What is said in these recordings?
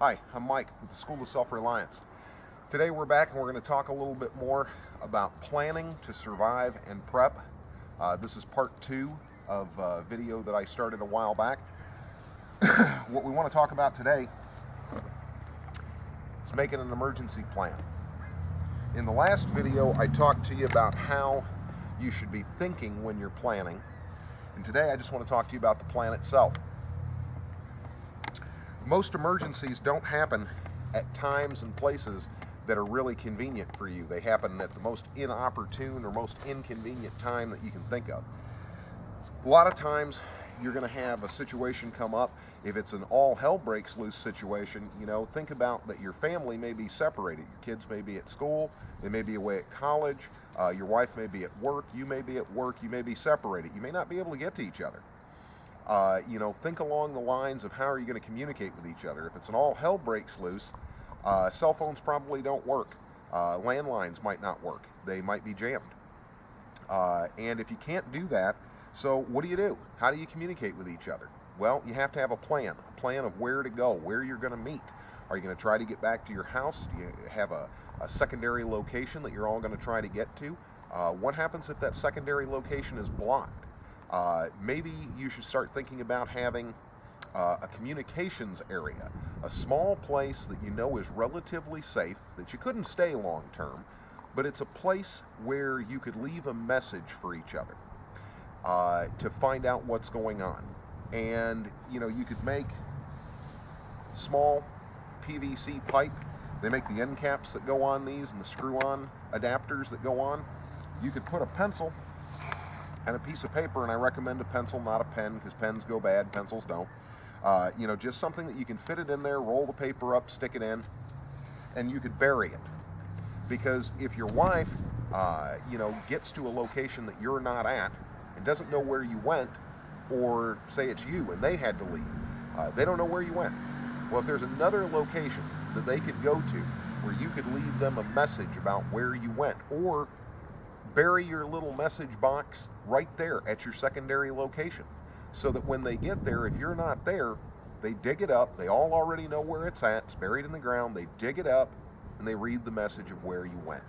Hi, I'm Mike with the School of Self-Reliance. Today we're back and we're going to talk a little bit more about planning to survive and prep. This is part 2 of a video that I started a while back. What we want to talk about today is making an emergency plan. In the last video I talked to you about how you should be thinking when you're planning, and today I just want to talk to you about the plan itself. Most emergencies don't happen at times and places that are really convenient for you. They happen at the most inopportune or most inconvenient time that you can think of. A lot of times you're going to have a situation come up. If it's an all hell breaks loose situation, think about that your family may be separated. Your kids may be at school, they may be away at college, your wife may be at work, you may be at work, you may be separated. You may not be able to get to each other. Think along the lines of how are you going to communicate with each other. If it's an all hell breaks loose, cell phones probably don't work. Landlines might not work. They might be jammed. And if you can't do that, so what do? How do you communicate with each other? Well, you have to have a plan of where to go, where you're going to meet. Are you going to try to get back to your house? Do you have a secondary location that you're all going to try to get to? What happens if that secondary location is blocked? Maybe you should start thinking about having a communications area, a small place that you know is relatively safe, that you couldn't stay long term, but it's a place where you could leave a message for each other to find out what's going on. And you could make small PVC pipe. They make the end caps that go on these and the screw-on adapters that go on. You could put a pencil and a piece of paper, and I recommend a pencil, not a pen, because pens go bad, pencils don't. Just something that you can fit it in there, roll the paper up, stick it in, and you could bury it. Because if your wife, gets to a location that you're not at and doesn't know where you went, or say it's you and they had to leave, they don't know where you went. Well, if there's another location that they could go to where you could leave them a message about where you went, or bury your little message box right there at your secondary location, so that when they get there, if you're not there, they dig it up. They all already know where it's at. It's buried in the ground. They dig it up and they read the message of where you went.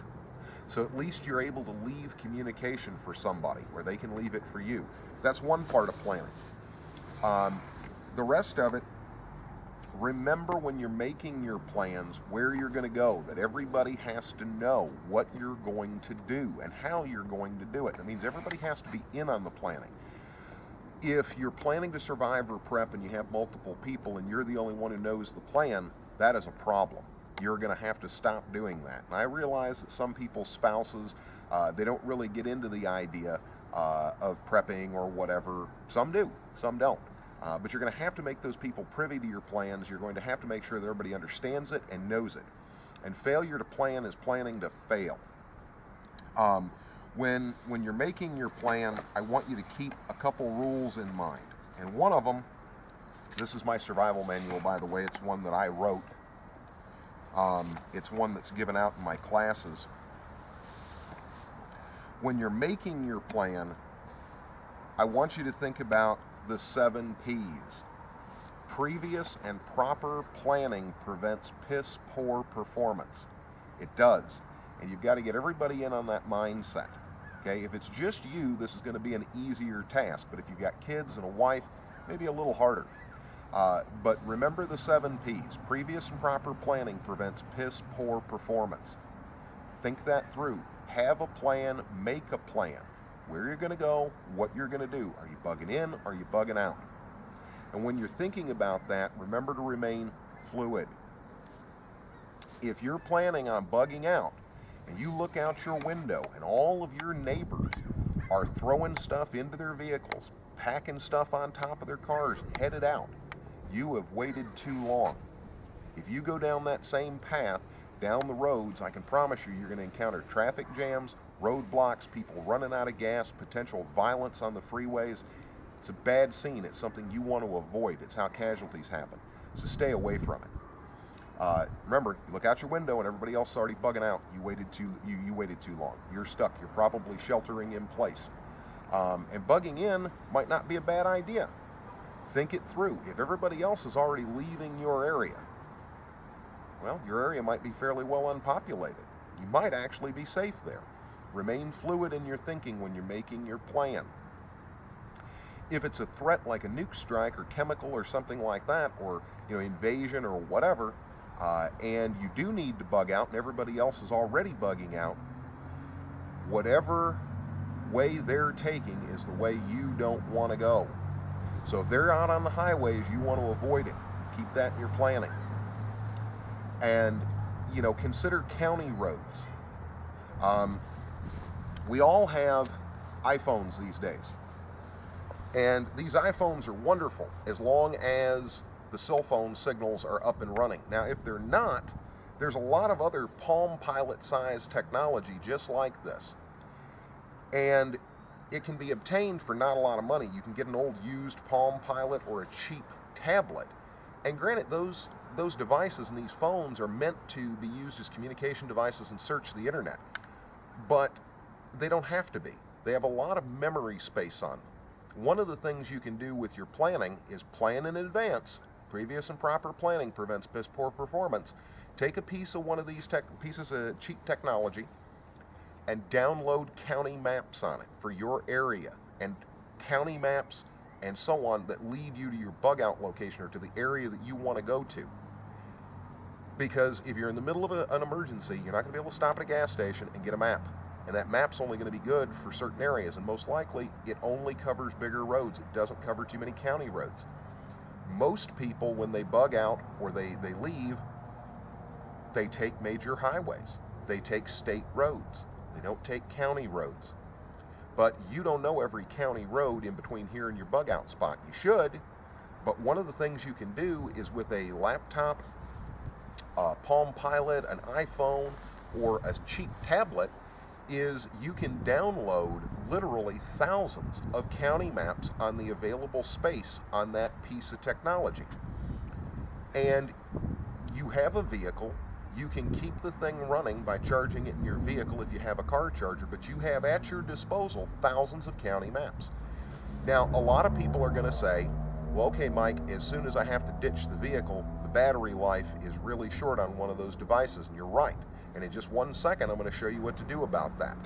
So at least you're able to leave communication for somebody, where they can leave it for you. That's one part of planning. The rest of it, remember when you're making your plans where you're going to go, that everybody has to know what you're going to do and how you're going to do it. That means everybody has to be in on the planning. If you're planning to survive or prep and you have multiple people and you're the only one who knows the plan, that is a problem. You're going to have to stop doing that. And I realize that some people's spouses, they don't really get into the idea of prepping or whatever. Some do, some don't. But you're going to have to make those people privy to your plans. You're going to have to make sure that everybody understands it and knows it. And failure to plan is planning to fail. When you're making your plan, I want you to keep a couple rules in mind. And one of them, this is my survival manual, by the way. It's one that I wrote. It's one that's given out in my classes. When you're making your plan, I want you to think about the 7 P's. Previous and proper planning prevents piss poor performance. It does. And you've got to get everybody in on that mindset. Okay? If it's just you, this is going to be an easier task. But if you've got kids and a wife, maybe a little harder. But remember the 7 P's. Previous and proper planning prevents piss poor performance. Think that through. Have a plan, make a plan. Where you're going to go, what you're going to do. Are you bugging in? Are you bugging out? And when you're thinking about that, remember to remain fluid. If you're planning on bugging out and you look out your window and all of your neighbors are throwing stuff into their vehicles, packing stuff on top of their cars, headed out, you have waited too long. If you go down that same path, down the roads, I can promise you're going to encounter traffic jams, roadblocks, people running out of gas, potential violence on the freeways. It's a bad scene. It's something you want to avoid. It's how casualties happen. So stay away from it. Remember, you look out your window and everybody else is already bugging out. You waited too long. You're stuck. You're probably sheltering in place. And bugging in might not be a bad idea. Think it through. If everybody else is already leaving your area, well, your area might be fairly well unpopulated. You might actually be safe there. Remain fluid in your thinking when you're making your plan. If it's a threat like a nuke strike or chemical or something like that, or invasion or whatever, and you do need to bug out and everybody else is already bugging out, whatever way they're taking is the way you don't want to go. So if they're out on the highways, you want to avoid it. Keep that in your planning. And consider county roads. We all have iPhones these days. And these iPhones are wonderful as long as the cell phone signals are up and running. Now, if they're not, there's a lot of other Palm Pilot size technology just like this. And it can be obtained for not a lot of money. You can get an old used Palm Pilot or a cheap tablet. And granted, those devices and these phones are meant to be used as communication devices and search the internet. But they don't have to be. They have a lot of memory space on them. One of the things you can do with your planning is plan in advance. Previous and proper planning prevents piss poor performance. Take a piece of one of these pieces of cheap technology and download county maps on it for your area, and county maps and so on that lead you to your bug out location or to the area that you want to go to. Because if you're in the middle of an emergency, you're not going to be able to stop at a gas station and get a map. And that map's only going to be good for certain areas, and most likely it only covers bigger roads. It doesn't cover too many county roads. Most people, when they bug out or they leave, they take major highways. They take state roads. They don't take county roads. But you don't know every county road in between here and your bug out spot. You should, but one of the things you can do is with a laptop, a Palm Pilot, an iPhone, or a cheap tablet, is you can download literally thousands of county maps on the available space on that piece of technology. And you have a vehicle, you can keep the thing running by charging it in your vehicle if you have a car charger, but you have at your disposal thousands of county maps. Now, a lot of people are going to say, well, okay, Mike, as soon as I have to ditch the vehicle, the battery life is really short on one of those devices, and you're right. And in just 1 second, I'm going to show you what to do about that.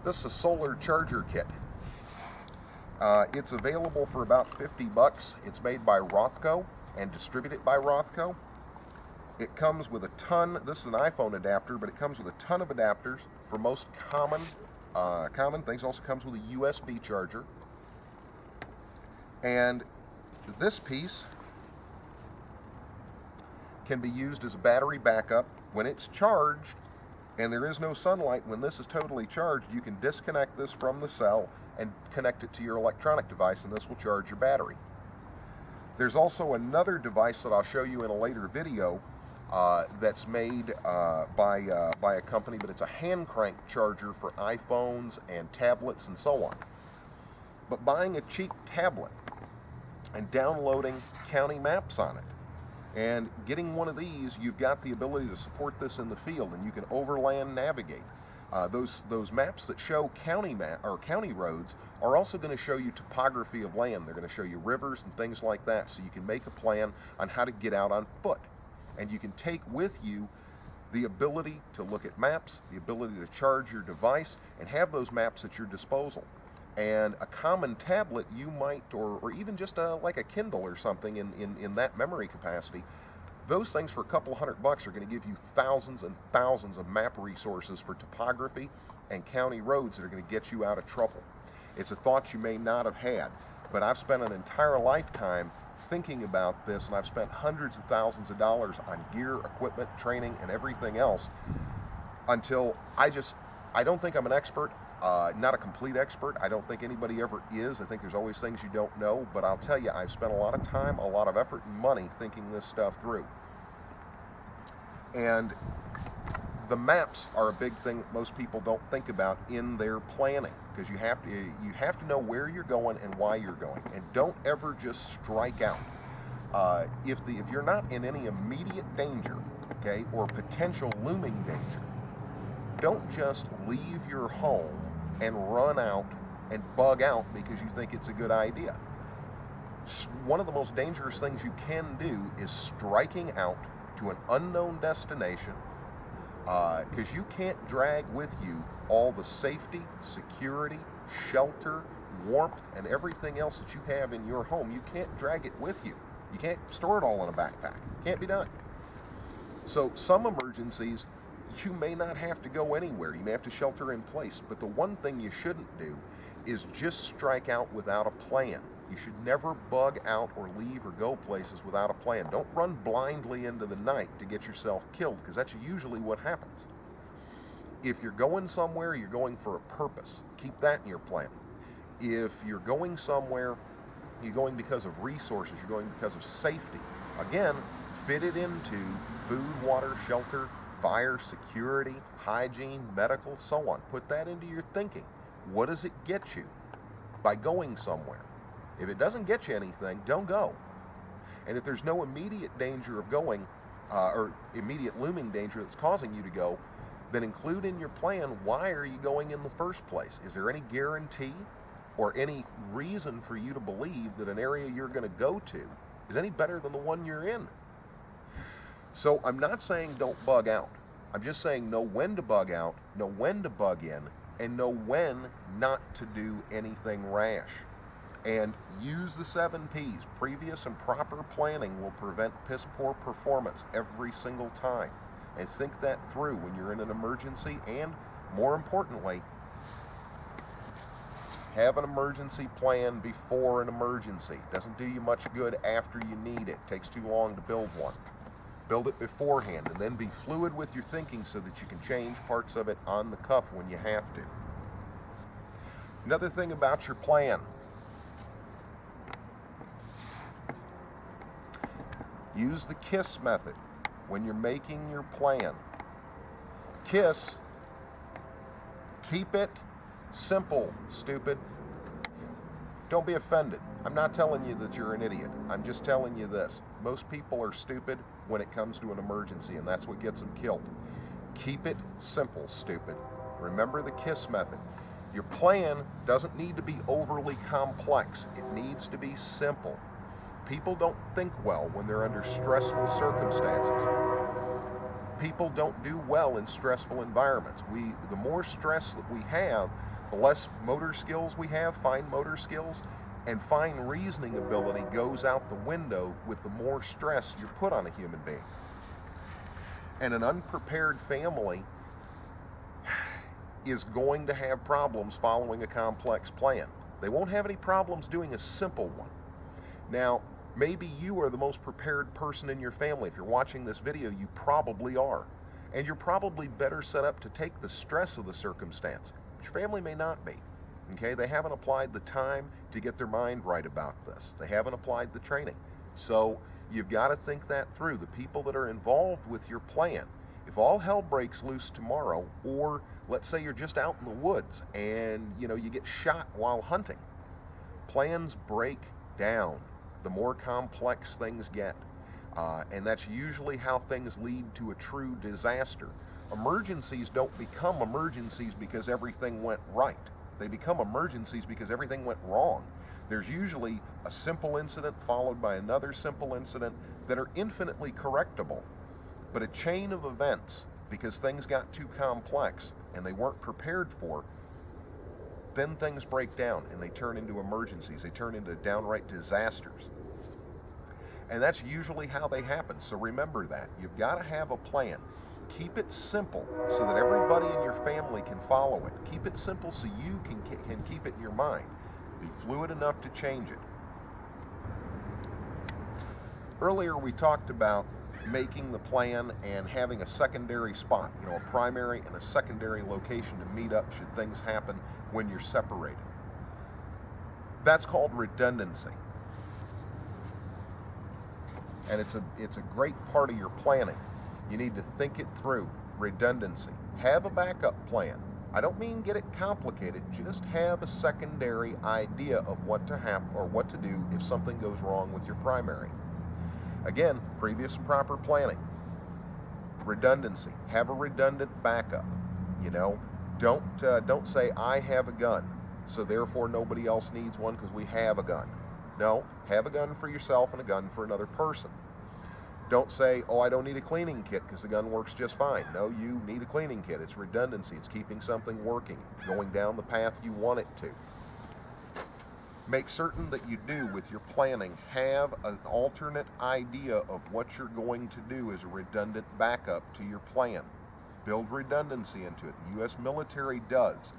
This is a solar charger kit. It's available for about $50. It's made by Rothco and distributed by Rothco. It comes with a ton, this is an iPhone adapter, but it comes with a ton of adapters for most common things. Also comes with a USB charger. And this piece can be used as a battery backup. When it's charged and there is no sunlight, when this is totally charged, you can disconnect this from the cell and connect it to your electronic device, and this will charge your battery. There's also another device that I'll show you in a later video that's made by a company, but it's a hand crank charger for iPhones and tablets and so on. But buying a cheap tablet and downloading county maps on it, and getting one of these, you've got the ability to support this in the field, and you can overland navigate. Those maps that show county roads are also going to show you topography of land. They're going to show you rivers and things like that, so you can make a plan on how to get out on foot. And you can take with you the ability to look at maps, the ability to charge your device, and have those maps at your disposal. And a common tablet you might, or even just like a Kindle or something in that memory capacity, those things for a couple $100 are going to give you thousands and thousands of map resources for topography and county roads that are going to get you out of trouble. It's a thought you may not have had, but I've spent an entire lifetime thinking about this, and I've spent hundreds of thousands of dollars on gear, equipment, training, and everything else until I don't think I'm an expert. Not a complete expert. I don't think anybody ever is. I think there's always things you don't know, but I'll tell you, I've spent a lot of time, a lot of effort and money thinking this stuff through. And the maps are a big thing that most people don't think about in their planning, because you have to know where you're going and why you're going, and don't ever just strike out. If you're not in any immediate danger, okay, or potential looming danger, don't just leave your home and run out and bug out because you think it's a good idea. One of the most dangerous things you can do is striking out to an unknown destination, because you can't drag with you all the safety, security, shelter, warmth, and everything else that you have in your home. You can't drag it with you. You can't store it all in a backpack. Can't be done. So some emergencies, you may not have to go anywhere. You may have to shelter in place. But the one thing you shouldn't do is just strike out without a plan. You should never bug out or leave or go places without a plan. Don't run blindly into the night to get yourself killed, because that's usually what happens. If you're going somewhere, you're going for a purpose. Keep that in your plan. If you're going somewhere, you're going because of resources, you're going because of safety. Again, fit it into food, water, shelter, fire, security, hygiene, medical, so on. Put that into your thinking. What does it get you by going somewhere? If it doesn't get you anything, don't go. And if there's no immediate danger of going, or immediate looming danger that's causing you to go, then include in your plan, why are you going in the first place? Is there any guarantee or any reason for you to believe that an area you're going to go to is any better than the one you're in? So I'm not saying don't bug out. I'm just saying know when to bug out, know when to bug in, and know when not to do anything rash. And use the 7 Ps. Previous and proper planning will prevent piss poor performance every single time. And think that through when you're in an emergency, and more importantly, have an emergency plan before an emergency. Doesn't do you much good after you need it. Takes too long to build one. Build it beforehand, and then be fluid with your thinking so that you can change parts of it on the cuff when you have to. Another thing about your plan. Use the KISS method when you're making your plan. KISS, keep it simple, stupid. Don't be offended. I'm not telling you that you're an idiot. I'm just telling you this. Most people are stupid when it comes to an emergency, and that's what gets them killed. Keep it simple, stupid. Remember the KISS method. Your plan doesn't need to be overly complex. It needs to be simple. People don't think well when they're under stressful circumstances. People don't do well in stressful environments. The more stress that we have, the less motor skills we have, fine motor skills, and fine reasoning ability goes out the window with the more stress you put on a human being. And an unprepared family is going to have problems following a complex plan. They won't have any problems doing a simple one. Now, maybe you are the most prepared person in your family. If you're watching this video, you probably are. And you're probably better set up to take the stress of the circumstance. But your family may not be. Okay, they haven't applied the time to get their mind right about this. They haven't applied the training. So you've got to think that through. The people that are involved with your plan, if all hell breaks loose tomorrow, or let's say you're just out in the woods and you get shot while hunting, plans break down the more complex things get. And that's usually how things lead to a true disaster. Emergencies don't become emergencies because everything went right. They become emergencies because everything went wrong. There's usually a simple incident followed by another simple incident that are infinitely correctable. But a chain of events, because things got too complex and they weren't prepared for, then things break down and they turn into emergencies. They turn into downright disasters. And that's usually how they happen. So remember that. You've got to have a plan. Keep it simple so that everybody in your family can follow it. Keep it simple so you can keep it in your mind. Be fluid enough to change it. Earlier we talked about making the plan and having a secondary spot, a primary and a secondary location to meet up should things happen when you're separated. That's called redundancy. And it's a great part of your planning. You need to think it through. Redundancy. Have a backup plan. I don't mean get it complicated. Just have a secondary idea of what to happen or what to do if something goes wrong with your primary. Again, previous and proper planning. Redundancy. Have a redundant backup. Don't say I have a gun, so therefore nobody else needs one because we have a gun. No, have a gun for yourself and a gun for another person. Don't say, oh, I don't need a cleaning kit because the gun works just fine. No, you need a cleaning kit. It's redundancy. It's keeping something working, going down the path you want it to. Make certain that you do, with your planning, have an alternate idea of what you're going to do as a redundant backup to your plan. Build redundancy into it. The U.S. military does.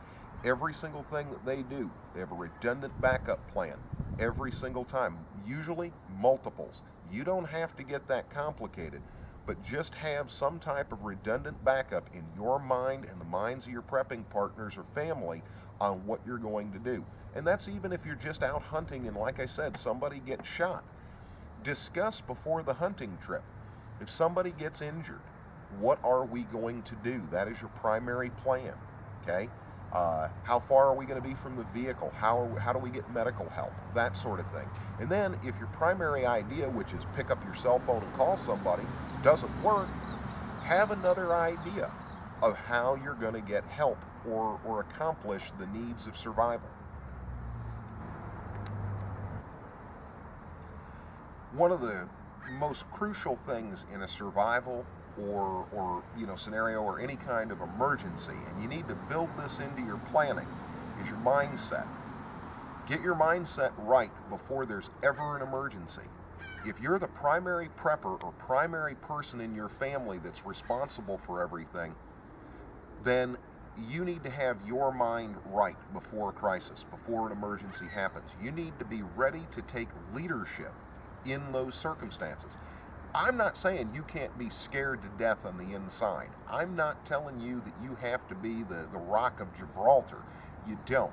Every single thing that they do, they have a redundant backup plan every single time, usually multiples. You don't have to get that complicated, but just have some type of redundant backup in your mind and the minds of your prepping partners or family on what you're going to do. And that's even if you're just out hunting and, like I said, somebody gets shot. Discuss before the hunting trip. If somebody gets injured, what are we going to do? That is your primary plan, okay? How far are we going to be from the vehicle? How do we get medical help? That sort of thing. And then if your primary idea, which is pick up your cell phone and call somebody, doesn't work, have another idea of how you're going to get help or accomplish the needs of survival. One of the most crucial things in a survival or scenario or any kind of emergency, and you need to build this into your planning, is your mindset. Get your mindset right before there's ever an emergency. If you're the primary prepper or primary person in your family that's responsible for everything, then you need to have your mind right before a crisis, before an emergency happens. You need to be ready to take leadership in those circumstances. I'm not saying you can't be scared to death on the inside. I'm not telling you that you have to be the Rock of Gibraltar. You don't.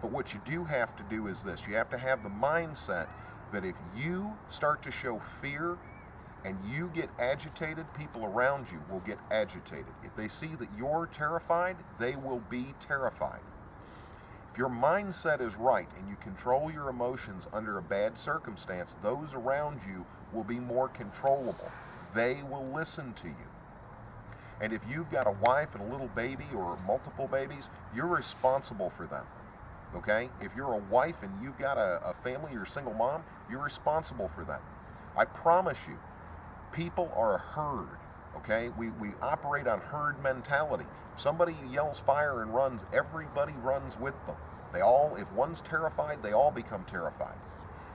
But what you do have to do is this. You have to have the mindset that if you start to show fear and you get agitated, people around you will get agitated. If they see that you're terrified, they will be terrified. If your mindset is right and you control your emotions under a bad circumstance, those around you will be more controllable. They will listen to you. And if you've got a wife and a little baby or multiple babies, you're responsible for them. Okay? If you're a wife and you've got a family, you're a single mom, you're responsible for them. I promise you, people are a herd. Okay? We operate on herd mentality. If somebody yells fire and runs, everybody runs with them. If one's terrified, they all become terrified.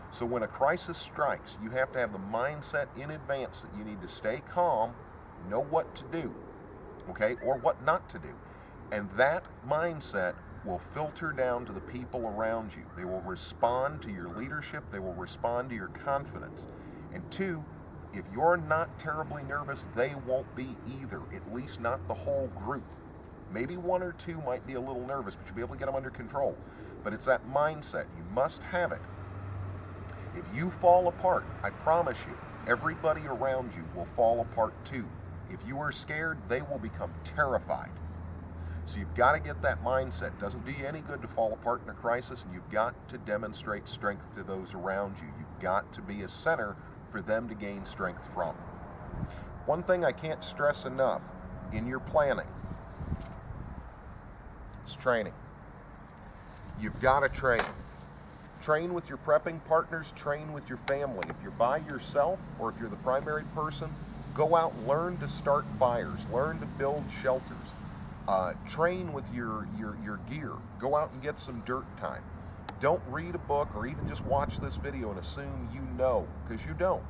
So when a crisis strikes, you have to have the mindset in advance that you need to stay calm, know what to do, okay, or what not to do. And that mindset will filter down to the people around you. They will respond to your leadership. They will respond to your confidence. And two, if you're not terribly nervous, they won't be either, at least not the whole group. Maybe one or two might be a little nervous, but you'll be able to get them under control. But it's that mindset. You must have it. If you fall apart, I promise you, everybody around you will fall apart too. If you are scared, they will become terrified. So you've got to get that mindset. It doesn't do you any good to fall apart in a crisis, and you've got to demonstrate strength to those around you. You've got to be a center for them to gain strength from. One thing I can't stress enough in your planning is training. You've got to train. Train with your prepping partners, train with your family. If you're by yourself or if you're the primary person, go out and learn to start fires, learn to build shelters. Train with your gear. Go out and get some dirt time. Don't read a book or even just watch this video and assume you know, because you don't.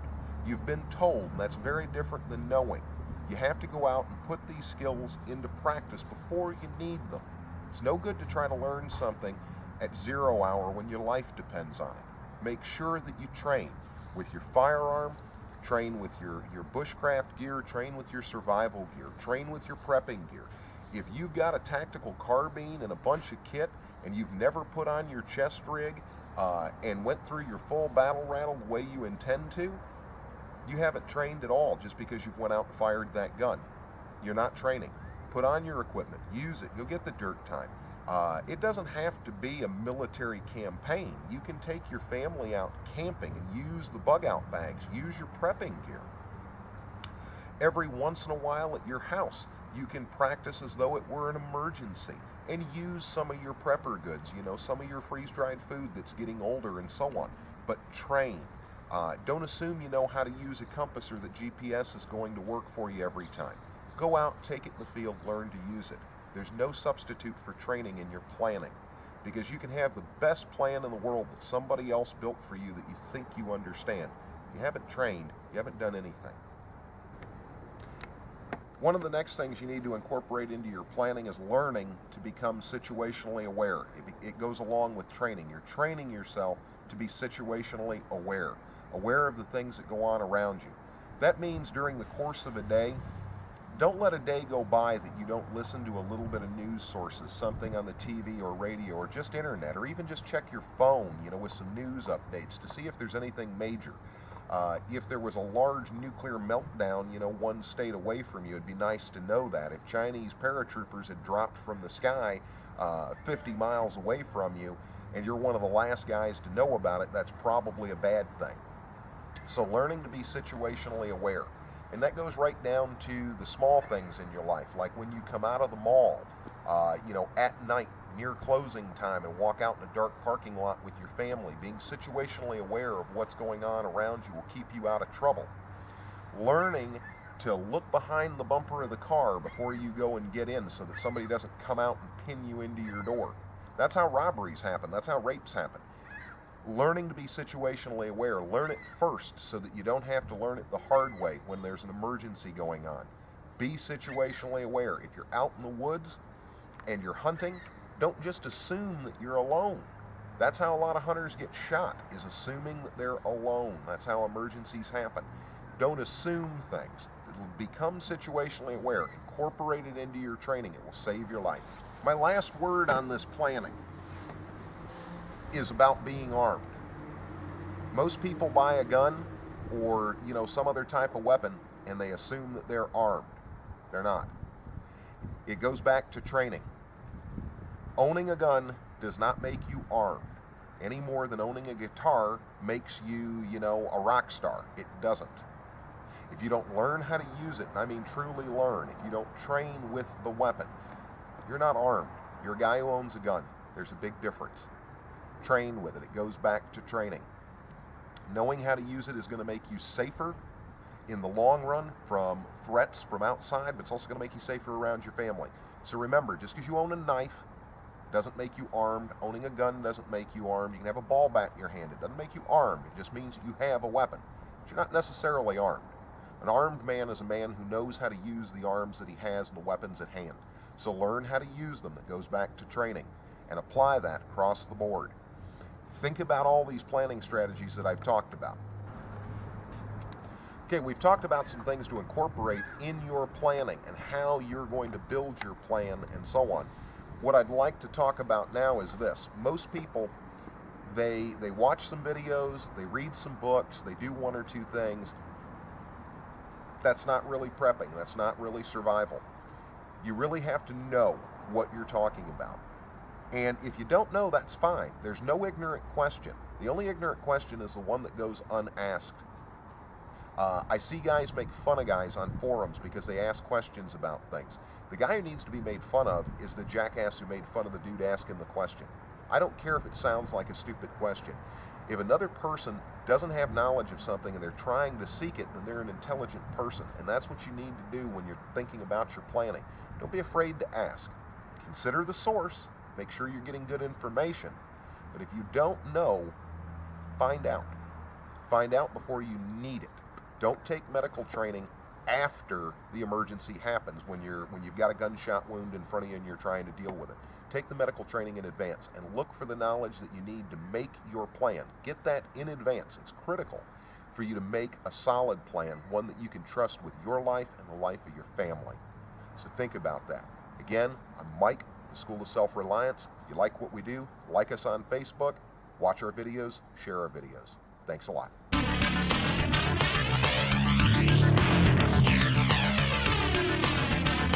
You've been told, and that's very different than knowing. You have to go out and put these skills into practice before you need them. It's no good to try to learn something at 0 hour when your life depends on it. Make sure that you train with your firearm, train with your bushcraft gear, train with your survival gear, train with your prepping gear. If you've got a tactical carbine and a bunch of kit and you've never put on your chest rig and went through your full battle rattle the way you intend to, you haven't trained at all just because you've went out and fired that gun. You're not training. Put on your equipment, use it, go get the dirt time. It doesn't have to be a military campaign. You can take your family out camping and use the bug out bags, use your prepping gear. Every once in a while at your house, you can practice as though it were an emergency and use some of your prepper goods, some of your freeze-dried food that's getting older and so on. But train. Don't assume you know how to use a compass or that GPS is going to work for you every time. Go out, take it in the field, learn to use it. There's no substitute for training in your planning, because you can have the best plan in the world that somebody else built for you that you think you understand. You haven't trained, you haven't done anything. One of the next things you need to incorporate into your planning is learning to become situationally aware. It goes along with training. You're training yourself to be situationally aware of the things that go on around you. That means during the course of a day, don't let a day go by that you don't listen to a little bit of news sources, something on the TV or radio or just internet, or even just check your phone, with some news updates to see if there's anything major. If there was a large nuclear meltdown, one state away from you, it'd be nice to know that. If Chinese paratroopers had dropped from the sky 50 miles away from you, and you're one of the last guys to know about it, that's probably a bad thing. So learning to be situationally aware. And that goes right down to the small things in your life, like when you come out of the mall, at night, near closing time, and walk out in a dark parking lot with your family. Being situationally aware of what's going on around you will keep you out of trouble. Learning to look behind the bumper of the car before you go and get in so that somebody doesn't come out and pin you into your door. That's how robberies happen. That's how rapes happen. Learning to be situationally aware. Learn it first so that you don't have to learn it the hard way when there's an emergency going on. Be situationally aware. If you're out in the woods and you're hunting, don't just assume that you're alone. That's how a lot of hunters get shot, is assuming that they're alone. That's how emergencies happen. Don't assume things. Become situationally aware. Incorporate it into your training. It will save your life. My last word on this planning is about being armed. Most people buy a gun or some other type of weapon and they assume that they're armed. They're not. It goes back to training. Owning a gun does not make you armed any more than owning a guitar makes you, a rock star. It doesn't. If you don't learn how to use it, and I mean truly learn, if you don't train with the weapon, you're not armed. You're a guy who owns a gun. There's a big difference. Train with it. It goes back to training. Knowing how to use it is going to make you safer in the long run from threats from outside, but it's also going to make you safer around your family. So remember, just because you own a knife doesn't make you armed. Owning a gun doesn't make you armed. You can have a ball bat in your hand. It doesn't make you armed. It just means you have a weapon. But you're not necessarily armed. An armed man is a man who knows how to use the arms that he has and the weapons at hand. So learn how to use them. That goes back to training. And apply that across the board. Think about all these planning strategies that I've talked about. Okay, we've talked about some things to incorporate in your planning and how you're going to build your plan and so on. What I'd like to talk about now is this. Most people, they watch some videos, they read some books, they do one or two things. That's not really prepping. That's not really survival. You really have to know what you're talking about. And if you don't know, that's fine. There's no ignorant question. The only ignorant question is the one that goes unasked. I see guys make fun of guys on forums because they ask questions about things. The guy who needs to be made fun of is the jackass who made fun of the dude asking the question. I don't care if it sounds like a stupid question. If another person doesn't have knowledge of something and they're trying to seek it, then they're an intelligent person. And that's what you need to do when you're thinking about your planning. Don't be afraid to ask. Consider the source. Make sure you're getting good information. But if you don't know, find out. Find out before you need it. Don't take medical training after the emergency happens, when you've got a gunshot wound in front of you and you're trying to deal with it. Take the medical training in advance and look for the knowledge that you need to make your plan. Get that in advance. It's critical for you to make a solid plan, one that you can trust with your life and the life of your family. So think about that. Again, I'm Mike, the School of Self-Reliance. If you like what we do, like us on Facebook, watch our videos, share our videos. Thanks a lot.